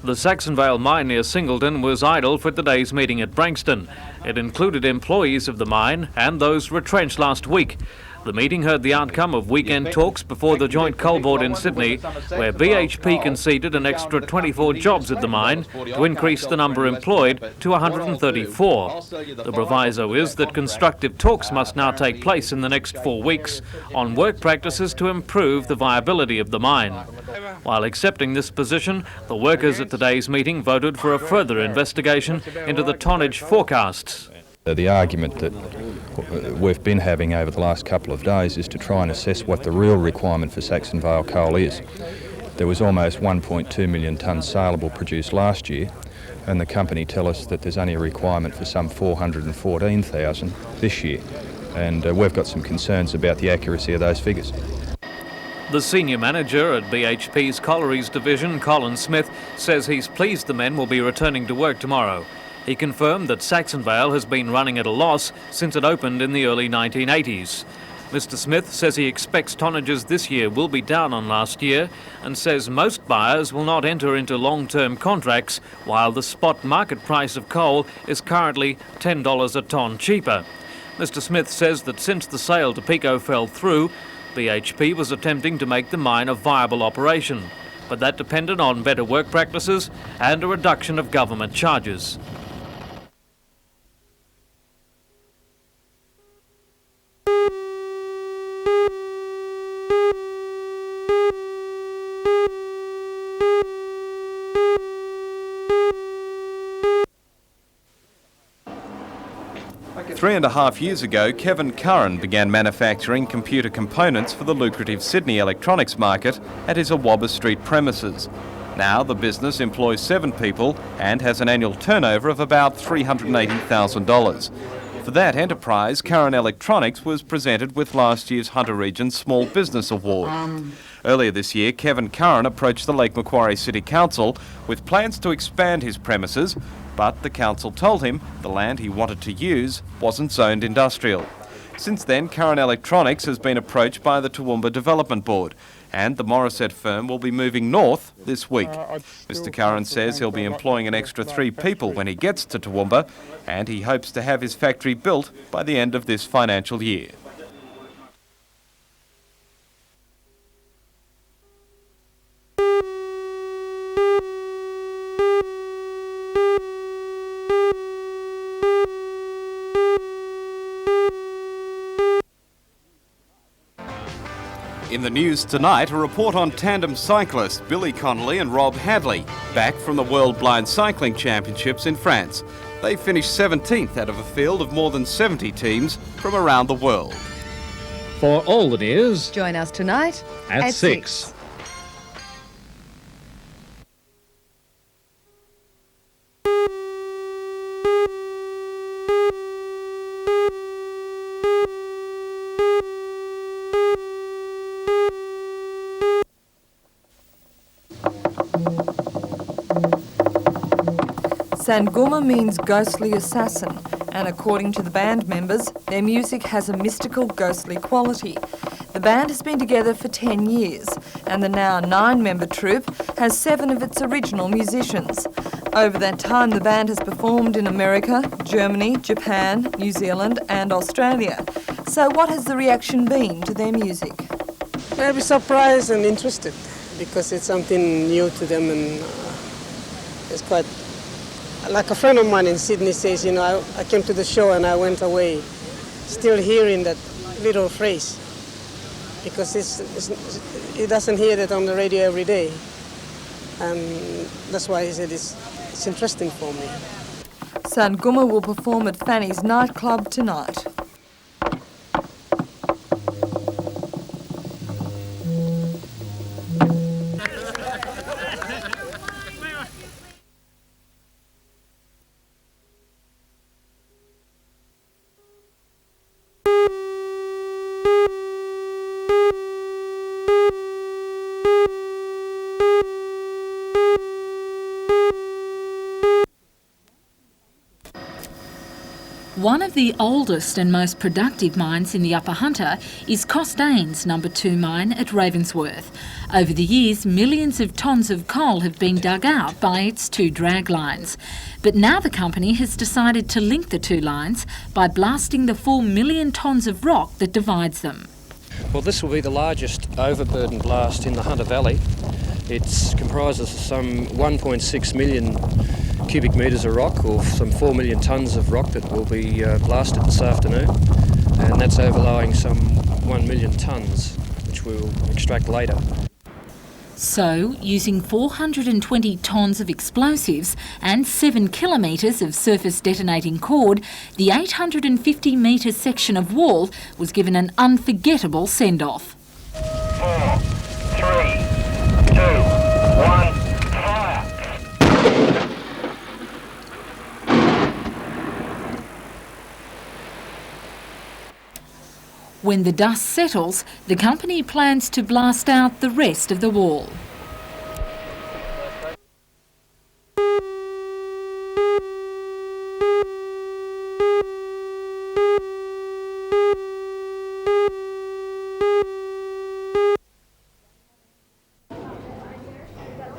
The Saxon Vale mine near Singleton was idle for today's meeting at Branxton. It included employees of the mine and those retrenched last week. The meeting heard the outcome of weekend talks before the joint coal board in Sydney, where BHP conceded an extra 24 jobs at the mine to increase the number employed to 134. The proviso is that constructive talks must now take place in the next 4 weeks on work practices to improve the viability of the mine. While accepting this position, the workers at today's meeting voted for a further investigation into the tonnage forecasts. The argument that we've been having over the last couple of days is to try and assess what the real requirement for Saxon Vale coal is. There was almost 1.2 million tonnes saleable produced last year, and the company tell us that there's only a requirement for some 414,000 this year, and we've got some concerns about the accuracy of those figures. The senior manager at BHP's Collieries division, Colin Smith, says he's pleased the men will be returning to work tomorrow. He confirmed that Saxon Vale has been running at a loss since it opened in the early 1980s. Mr Smith says he expects tonnages this year will be down on last year and says most buyers will not enter into long-term contracts while the spot market price of coal is currently $10 a tonne cheaper. Mr Smith says that since the sale to Pico fell through, BHP was attempting to make the mine a viable operation, but that depended on better work practices and a reduction of government charges. Three and a half years ago, Kevin Curran began manufacturing computer components for the lucrative Sydney electronics market at his Awabba Street premises. Now the business employs 7 people and has an annual turnover of about $380,000. For that enterprise, Curran Electronics was presented with last year's Hunter Region Small Business Award. Earlier this year, Kevin Curran approached the Lake Macquarie City Council with plans to expand his premises, but the council told him the land he wanted to use wasn't zoned industrial. Since then, Curran Electronics has been approached by the Toowoomba Development Board, and the Morissette firm will be moving north this week. Mr Curran says he'll be employing an extra 3 people when he gets to Toowoomba, and he hopes to have his factory built by the end of this financial year. In the news tonight, a report on tandem cyclists Billy Connolly and Rob Hadley, back from the World Blind Cycling Championships in France. They finished 17th out of a field of more than 70 teams from around the world. For all the news, join us tonight at 6. Sanguma means ghostly assassin, and according to the band members, their music has a mystical, ghostly quality. The band has been together for 10 years, and the now 9-member troupe has 7 of its original musicians. Over that time, the band has performed in America, Germany, Japan, New Zealand and Australia. So what has the reaction been to their music? I'll be surprised and interested, because it's something new to them, and it's quite... Like a friend of mine in Sydney says, you know, I came to the show and I went away still hearing that little phrase, because he doesn't hear that on the radio every day, and that's why he said it's interesting for me. Sanguma will perform at Fanny's nightclub tonight. One of the oldest and most productive mines in the Upper Hunter is Costain's No. 2 mine at Ravensworth. Over the years, millions of tonnes of coal have been dug out by its 2 draglines. But now the company has decided to link the 2 lines by blasting the 4 million tonnes of rock that divides them. Well, this will be the largest overburden blast in the Hunter Valley. It comprises some 1.6 million cubic metres of rock, or some 4 million tonnes of rock that will be blasted this afternoon, and that's overlying some 1 million tonnes, which we'll extract later. So, using 420 tonnes of explosives and 7 kilometres of surface detonating cord, the 850-metre section of wall was given an unforgettable send-off. 4, 3, 2, 1, fire! When the dust settles, the company plans to blast out the rest of the wall.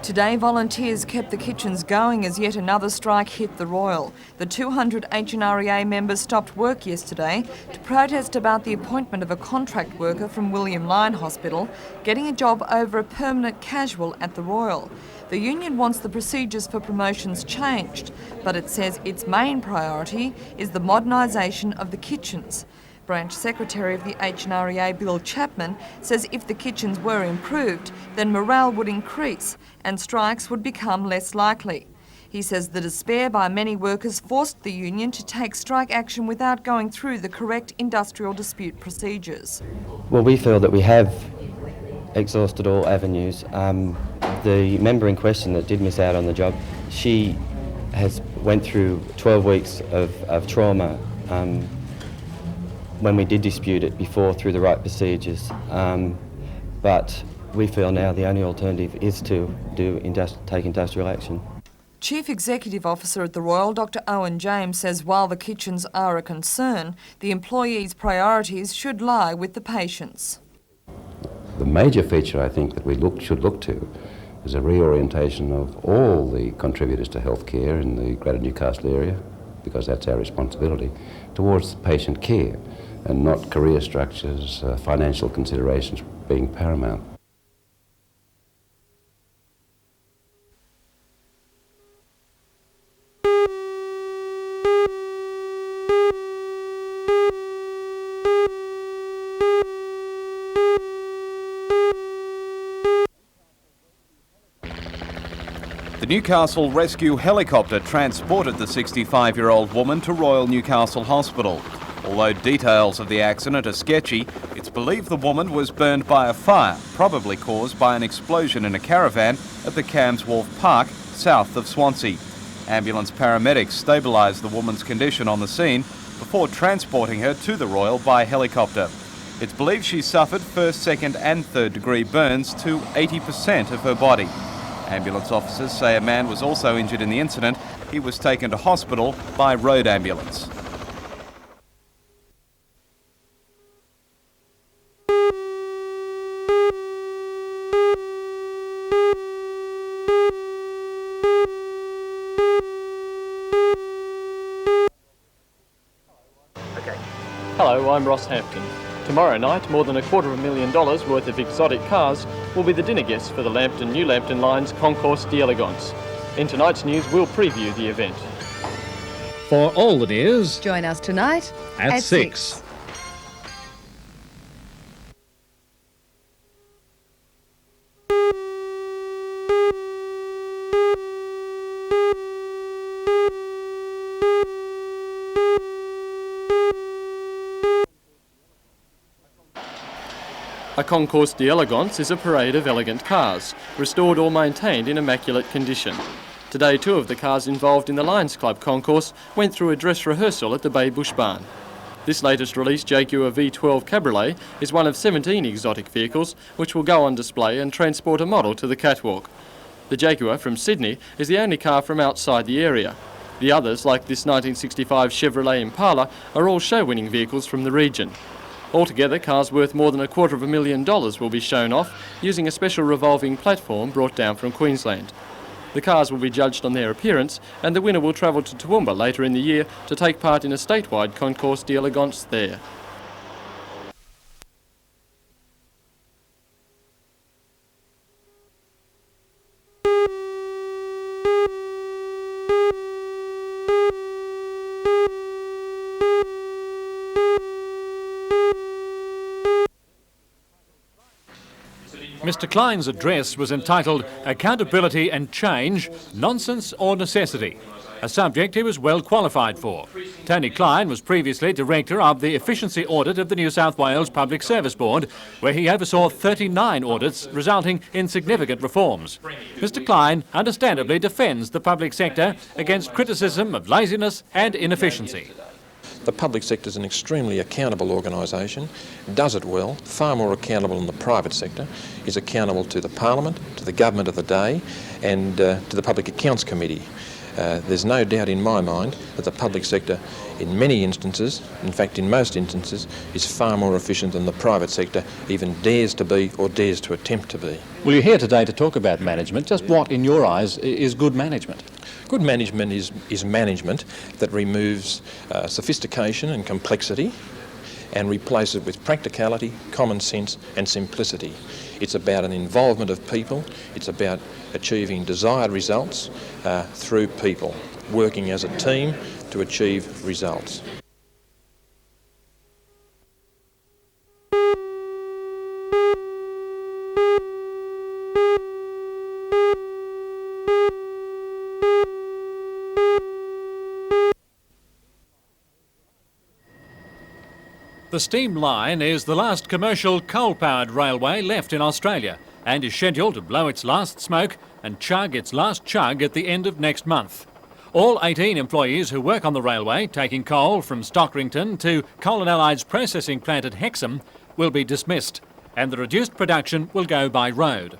Today, volunteers kept the kitchens going as yet another strike hit the Royal. The 200 HNREA members stopped work yesterday to protest about the appointment of a contract worker from William Lyon Hospital getting a job over a permanent casual at the Royal. The union wants the procedures for promotions changed, but it says its main priority is the modernisation of the kitchens. Branch Secretary of the HNREA, Bill Chapman, says if the kitchens were improved, then morale would increase and strikes would become less likely. He says the despair by many workers forced the union to take strike action without going through the correct industrial dispute procedures. Well, we feel that we have exhausted all avenues. The member in question that did miss out on the job, she went through 12 weeks of trauma when we did dispute it before through the right procedures. But we feel now the only alternative is to take industrial action. Chief Executive Officer at the Royal, Dr Owen James, says while the kitchens are a concern, the employees' priorities should lie with the patients. The major feature I think that we should look to is a reorientation of all the contributors to healthcare in the Greater Newcastle area, because that's our responsibility, towards patient care and not career structures, financial considerations being paramount. The Newcastle rescue helicopter transported the 65-year-old woman to Royal Newcastle Hospital. Although details of the accident are sketchy, it's believed the woman was burned by a fire, probably caused by an explosion in a caravan at the Cams Wharf Park, south of Swansea. Ambulance paramedics stabilised the woman's condition on the scene before transporting her to the Royal by helicopter. It's believed she suffered first, second and third degree burns to 80% of her body. Ambulance officers say a man was also injured in the incident. He was taken to hospital by road ambulance. Hello, I'm Ross Hampton. Tomorrow night, more than $250,000 worth of exotic cars will be the dinner guests for the New Lambton Line's Concours Elegance. In tonight's news, we'll preview the event. For all the news, join us tonight at 6. A Concours d'Elegance is a parade of elegant cars, restored or maintained in immaculate condition. Today, 2 of the cars involved in the Lions Club concourse went through a dress rehearsal at the Bay Bush Barn. This latest release, Jaguar V12 Cabriolet, is one of 17 exotic vehicles which will go on display and transport a model to the catwalk. The Jaguar from Sydney is the only car from outside the area. The others, like this 1965 Chevrolet Impala, are all show-winning vehicles from the region. Altogether, cars worth more than $250,000 will be shown off using a special revolving platform brought down from Queensland. The cars will be judged on their appearance, and the winner will travel to Toowoomba later in the year to take part in a statewide Concours de Elegance there. Mr Klein's address was entitled Accountability and Change, Nonsense or Necessity, a subject he was well qualified for. Tony Klein was previously Director of the Efficiency Audit of the New South Wales Public Service Board, where he oversaw 39 audits, resulting in significant reforms. Mr Klein understandably defends the public sector against criticism of laziness and inefficiency. The public sector is an extremely accountable organisation, does it well, far more accountable than the private sector, is accountable to the Parliament, to the government of the day and to the Public Accounts Committee. There's no doubt in my mind that the public sector in many instances, in fact in most instances, is far more efficient than the private sector even dares to be or dares to attempt to be. Well, you're here today to talk about management. Just what, in your eyes, is good management? Good management is management that removes sophistication and complexity and replaces it with practicality, common sense and simplicity. It's about an involvement of people, it's about achieving desired results through people, working as a team to achieve results. The steam line is the last commercial coal-powered railway left in Australia and is scheduled to blow its last smoke and chug its last chug at the end of next month. All 18 employees who work on the railway, taking coal from Stockrington to Coal and Allied's processing plant at Hexham, will be dismissed, and the reduced production will go by road.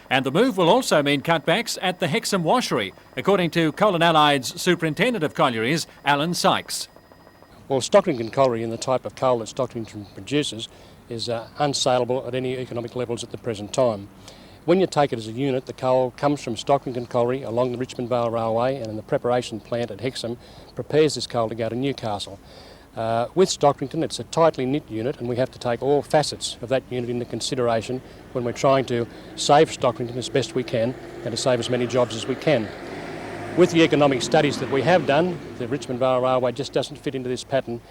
And the move will also mean cutbacks at the Hexham washery, according to Coal and Allied's Superintendent of Collieries, Alan Sykes. Well, Stockrington Colliery and the type of coal that Stockrington produces is unsaleable at any economic levels at the present time. When you take it as a unit, the coal comes from Stockrington Colliery along the Richmond Vale Railway, and in the preparation plant at Hexham prepares this coal to go to Newcastle. With Stockrington, it's a tightly knit unit, and we have to take all facets of that unit into consideration when we're trying to save Stockrington as best we can and to save as many jobs as we can. With the economic studies that we have done, the Richmond Vale Railway just doesn't fit into this pattern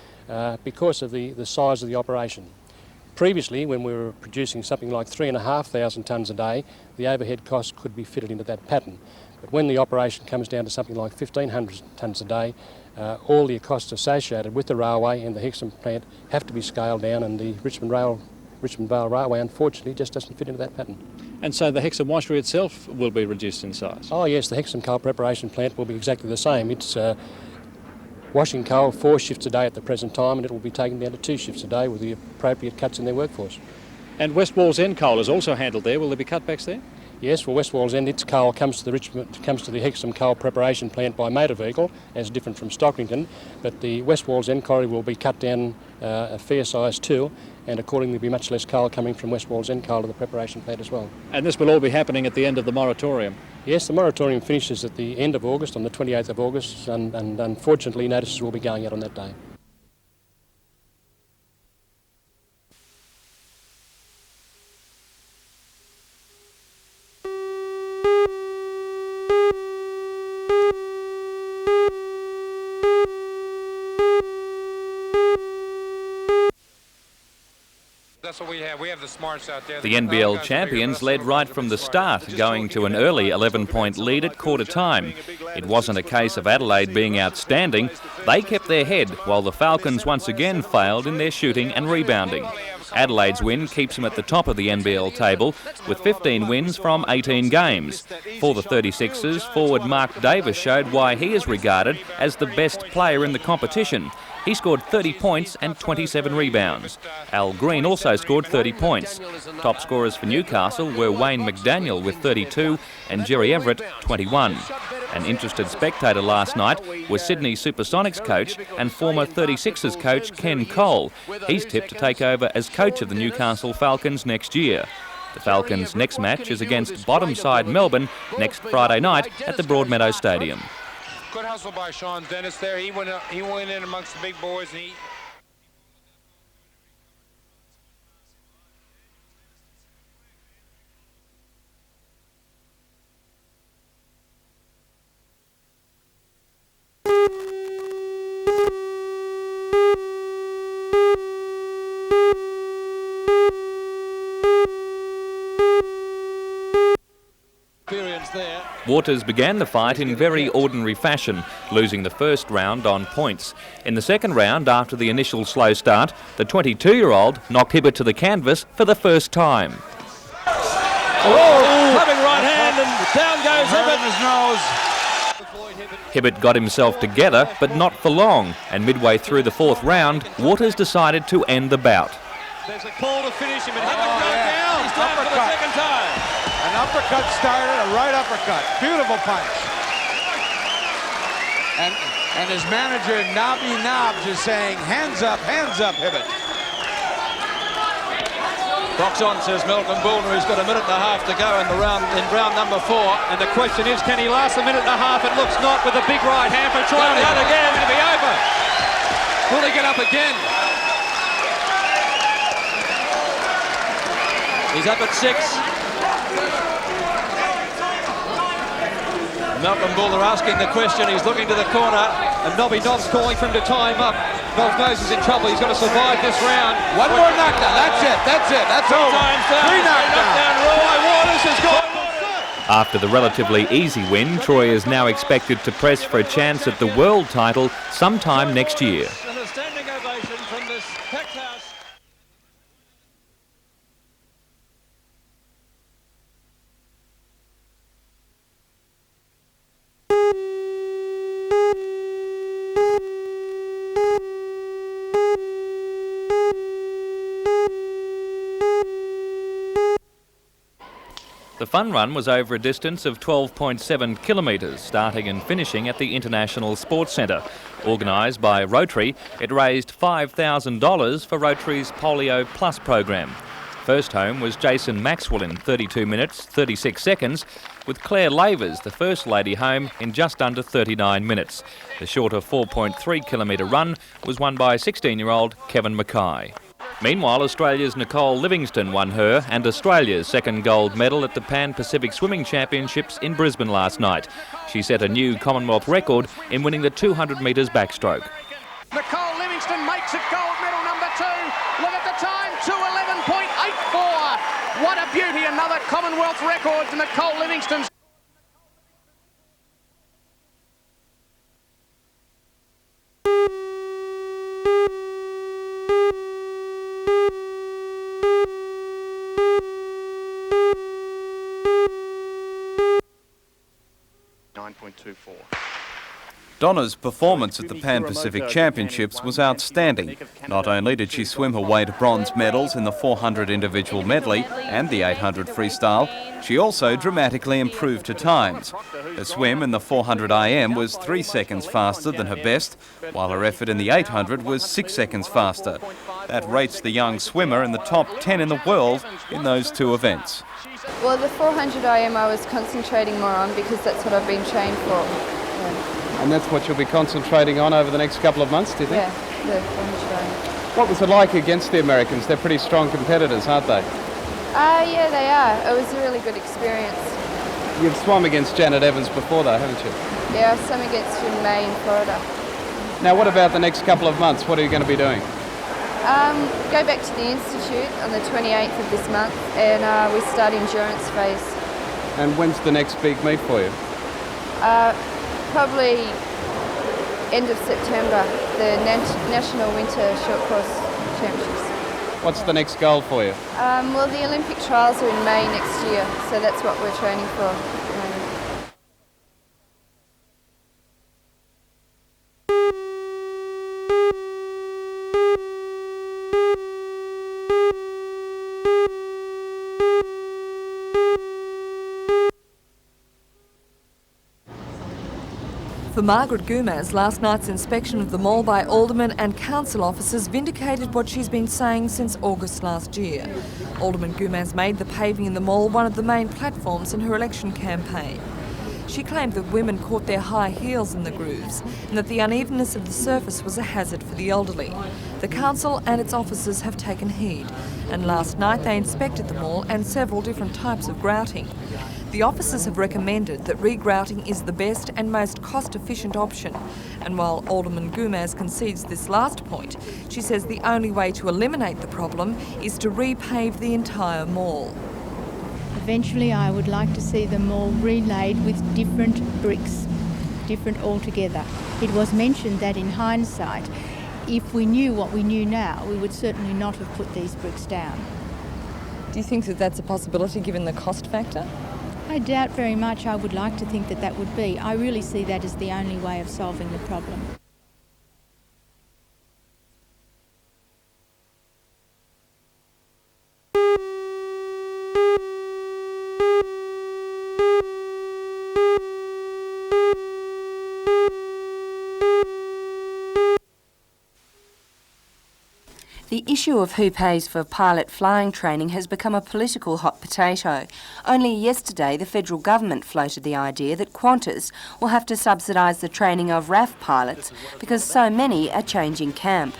because of the size of the operation. Previously, when we were producing something like 3,500 tonnes a day, the overhead costs could be fitted into that pattern. But when the operation comes down to something like 1,500 tonnes a day, all the costs associated with the railway and the Hexham plant have to be scaled down, and the Richmond Vale Railway unfortunately just doesn't fit into that pattern. And so the Hexham washery itself will be reduced in size? Oh yes, the Hexham coal preparation plant will be exactly the same. It's washing coal 4 shifts a day at the present time, and it will be taken down to 2 shifts a day with the appropriate cuts in their workforce. And West Wallsend coal is also handled there. Will there be cutbacks there? Yes, well, West Wallsend, its coal comes to the Hexham coal preparation plant by motor vehicle, as different from Stockrington, but the West Wallsend quarry will be cut down a fair size too, and accordingly be much less coal coming from West Wallsend coal to the preparation plant as well. And this will all be happening at the end of the moratorium? Yes, the moratorium finishes at the end of August, on the 28th of August, and unfortunately notices will be going out on that day. The NBL champions led right from the start, going to an early 11-point lead at quarter time. It wasn't a case of Adelaide being outstanding. They kept their head, while the Falcons once again failed in their shooting and rebounding. Adelaide's win keeps them at the top of the NBL table, with 15 wins from 18 games. For the 36ers, forward Mark Davis showed why he is regarded as the best player in the competition. He scored 30 points and 27 rebounds. Al Green also scored 30 points. Top scorers for Newcastle were Wayne McDaniel with 32 and Jerry Everett 21. An interested spectator last night was Sydney Supersonics coach and former 36ers coach Ken Cole. He's tipped to take over as coach of the Newcastle Falcons next year. The Falcons' next match is against bottom side Melbourne next Friday night at the Broadmeadow Stadium. Good hustle by Sean Dennis there. He went in amongst the big boys and he... Waters began the fight in very ordinary fashion, losing the first round on points. In the second round, after the initial slow start, the 22-year-old knocked Hibbert to the canvas for the first time. Clubbing right hand and down goes Hibbert. His nose. Hibbert got himself together, but not for long, and midway through the fourth round, Waters decided to end the bout. There's a call to finish him and Hibbert goes down. He's down for the second time. An uppercut started, a right uppercut. Beautiful punch. And his manager, Nobby Nobbs, is saying, hands up, Hibbert. Box on, says Malcolm Bullner, who's got a minute and a half to go in round number 4. And the question is, can he last a minute and a half? It looks not, with a big right hand for trying out again. It'll be over. Will he get up again? He's up at 6. Malcolm Bullner asking the question. He's looking to the corner, and Nobby Nobbs calling for him to tie him up. Nobbs knows he's in trouble. He's got to survive this round. One more knockdown. That's it. That's over. 3 knockdown. Roy Waters has got. After the relatively easy win, Troy is now expected to press for a chance at the world title sometime next year. And a standing ovation from this packed house. The fun run was over a distance of 12.7 kilometres, starting and finishing at the International Sports Centre. Organised by Rotary, it raised $5,000 for Rotary's Polio Plus program. First home was Jason Maxwell in 32 minutes, 36 seconds, with Claire Lavers, the first lady, home in just under 39 minutes. The shorter 4.3 kilometre run was won by 16-year-old Kevin Mackay. Meanwhile, Australia's Nicole Livingstone won her and Australia's second gold medal at the Pan-Pacific Swimming Championships in Brisbane last night. She set a new Commonwealth record in winning the 200 metres backstroke. Nicole Livingstone makes it gold medal number 2. Look at the time, 2:11.84. What a beauty, another Commonwealth record to Nicole Livingstone. Donna's performance at the Pan-Pacific Championships was outstanding. Not only did she swim her way to bronze medals in the 400 individual medley and the 800 freestyle, she also dramatically improved her times. Her swim in the 400 IM was 3 seconds faster than her best, while her effort in the 800 was 6 seconds faster. That rates the young swimmer in the top 10 in the world in those 2 events. Well, the 400 IM I was concentrating more on because that's what I've been trained for. And that's what you'll be concentrating on over the next couple of months, do you think? Yeah, the 400 IM. What was it like against the Americans? They're pretty strong competitors, aren't they? Yeah, they are. It was a really good experience. You've swum against Janet Evans before though, haven't you? Yeah, I've swum against her in May in Florida. Now what about the next couple of months? What are you going to be doing? Go back to the Institute on the 28th of this month and we start endurance phase. And when's the next big meet for you? Probably end of September, the National Winter Short Course Championships. What's the next goal for you? Well, the Olympic trials are in May next year, so that's what we're training for. For Margaret Gumaz, last night's inspection of the mall by aldermen and council officers vindicated what she's been saying since August last year. Alderman Gumaz made the paving in the mall one of the main platforms in her election campaign. She claimed that women caught their high heels in the grooves and that the unevenness of the surface was a hazard for the elderly. The council and its officers have taken heed, and last night they inspected the mall and several different types of grouting. The officers have recommended that regrouting is the best and most cost-efficient option, and while Alderman Gumaz concedes this last point, she says the only way to eliminate the problem is to repave the entire mall. Eventually I would like to see the mall relaid with different bricks, different altogether. It was mentioned that in hindsight, if we knew what we knew now, we would certainly not have put these bricks down. Do you think that that's a possibility given the cost factor? I doubt very much. I would like to think that that would be. I really see that as the only way of solving the problem. The issue of who pays for pilot flying training has become a political hot potato. Only yesterday the federal government floated the idea that Qantas will have to subsidise the training of RAF pilots because so many are changing camp.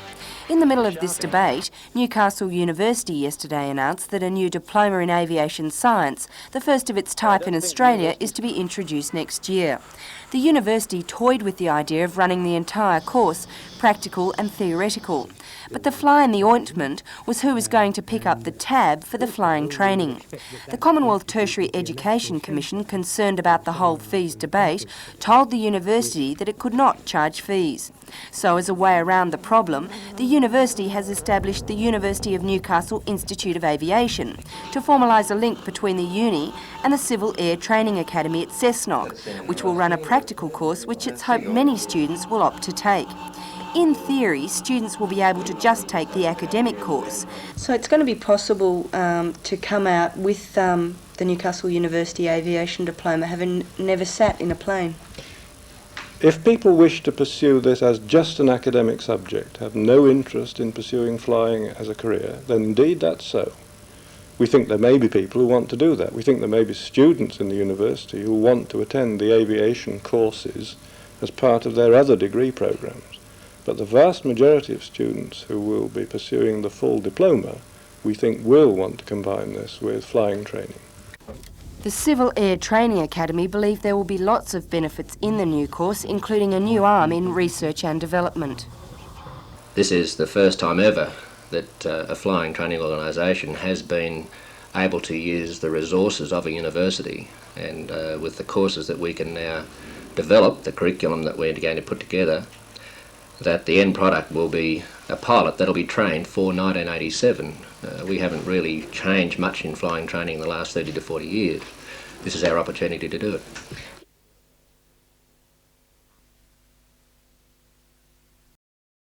In the middle of this debate, Newcastle University yesterday announced that a new diploma in aviation science, the first of its type in Australia, is to be introduced next year. The university toyed with the idea of running the entire course, practical and theoretical. But the fly in the ointment was who was going to pick up the tab for the flying training. The Commonwealth Tertiary Education Commission, concerned about the whole fees debate, told the university that it could not charge fees. So as a way around the problem, the university has established the University of Newcastle Institute of Aviation to formalise a link between the uni and the Civil Air Training Academy at Cessnock, which will run a practical course which it's hoped many students will opt to take. In theory, students will be able to just take the academic course. So it's going to be possible to come out with the Newcastle University Aviation Diploma having never sat in a plane. If people wish to pursue this as just an academic subject, have no interest in pursuing flying as a career, then indeed that's so. We think there may be people who want to do that. We think there may be students in the university who want to attend the aviation courses as part of their other degree programmes. But the vast majority of students who will be pursuing the full diploma, we think will want to combine this with flying training. The Civil Air Training Academy believe there will be lots of benefits in the new course, including a new arm in research and development. This is the first time ever that a flying training organisation has been able to use the resources of a university, and with the courses that we can now develop, the curriculum that we're going to put together, that the end product will be a pilot that'll be trained for 1987. We haven't really changed much in flying training in the last 30 to 40 years. This is our opportunity to do it.